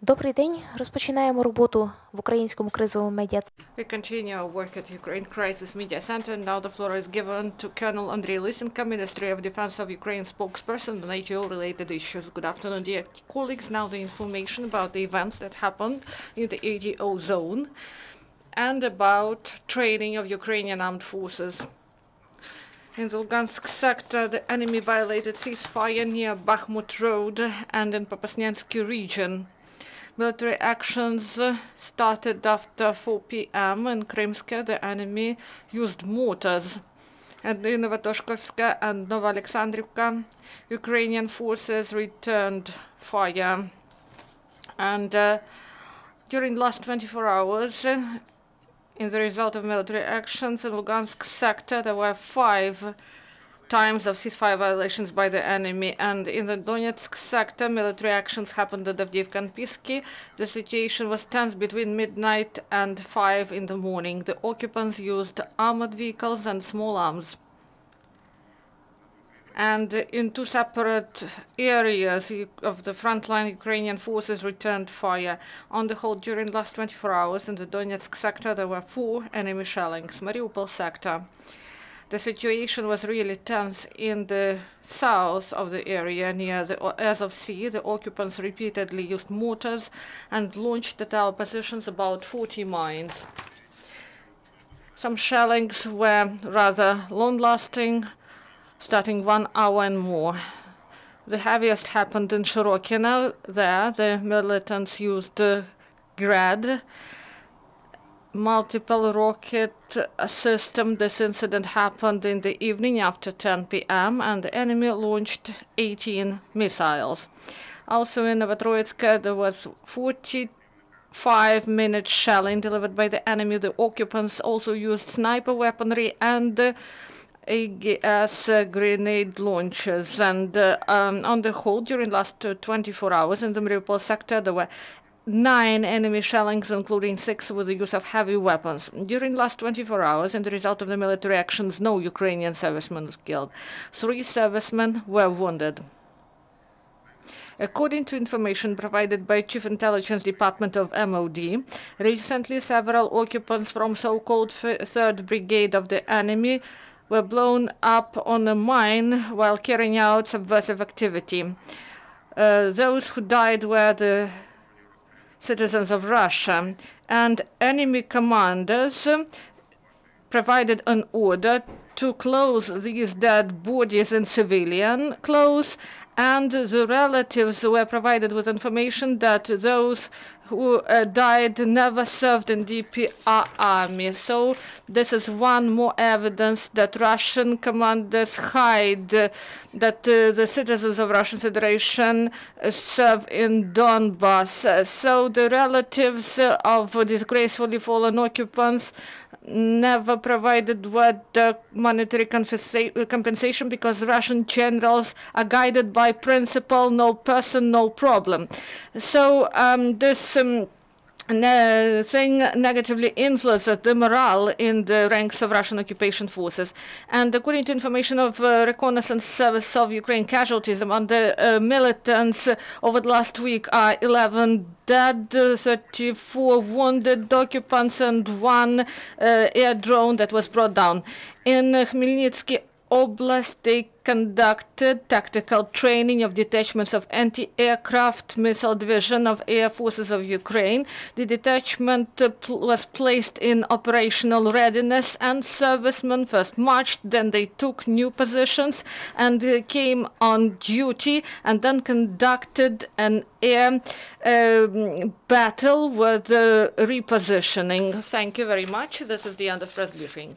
Добрий день. Розпочинаємо роботу в українському кризовому медіа. We continue our work at Ukraine Crisis Media Center, and now the floor is given to Colonel Andriy Lysenko, Ministry of Defense of Ukraine spokesperson on NATO-related issues. Good afternoon, dear colleagues. Now the information about the events that happened in the ADO zone and about training of Ukrainian armed forces. In the Lugansk sector, the enemy violated ceasefire near Bakhmut Road and in Popasnyansky region. Military actions started after 4 p.m. in Krymsk. The enemy used mortars. And in Novatoshkovska and Novoalexandrivka, Ukrainian forces returned fire. And during the last 24 hours, in the result of military actions in Lugansk sector, there were 5 times of ceasefire violations by the enemy, and in the Donetsk sector, military actions happened at Avdiivka and Pisky. The situation was tense between midnight and 5 in the morning. The occupants used armored vehicles and small arms. And in 2 separate areas of the frontline, Ukrainian forces returned fire. On the whole, during the last 24 hours in the Donetsk sector, there were 4 enemy shellings. Mariupol sector. The situation was really tense in the south of the area near the Azov Sea. The occupants repeatedly used mortars and launched at our positions about 40 mines. Some shellings were rather long-lasting, starting 1 hour and more. The heaviest happened in Shirokino. There, the militants used Grad, multiple rocket system. This incident happened in the evening after 10 p.m. and the enemy launched 18 missiles. Also in Novotroitsk, there was 45-minute shelling delivered by the enemy. The occupants also used sniper weaponry and AGS grenade launchers. And on the whole, during the last 24 hours in the Mariupol sector, there were 9 enemy shellings, including 6 with the use of heavy weapons. During the last 24 hours, and the result of the military actions, no Ukrainian servicemen was killed. 3 servicemen were wounded. According to information provided by Chief Intelligence Department of MOD, recently several occupants from so-called 3rd Brigade of the enemy were blown up on a mine while carrying out subversive activity. Those who died were the citizens of Russia, and enemy commanders provided an order to close these dead bodies in civilian clothes, and the relatives were provided with information that those who died never served in DPR army. So this is one more evidence that Russian commanders hide that the citizens of Russian Federation serve in Donbass. So the relatives of disgracefully fallen occupants never provided what monetary compensation, because Russian generals are guided by principle, no person, no problem. So this thing negatively influenced the morale in the ranks of Russian occupation forces. And according to information of Reconnaissance Service of Ukraine, casualties among the militants over the last week are 11 dead, 34 wounded occupants, and 1 air drone that was brought down. In Khmelnytsky Oblast, they conducted tactical training of detachments of anti-aircraft missile division of Air Forces of Ukraine. The detachment was placed in operational readiness, and servicemen first marched, then they took new positions and came on duty, and then conducted an air battle with repositioning. Thank you very much. This is the end of press briefing.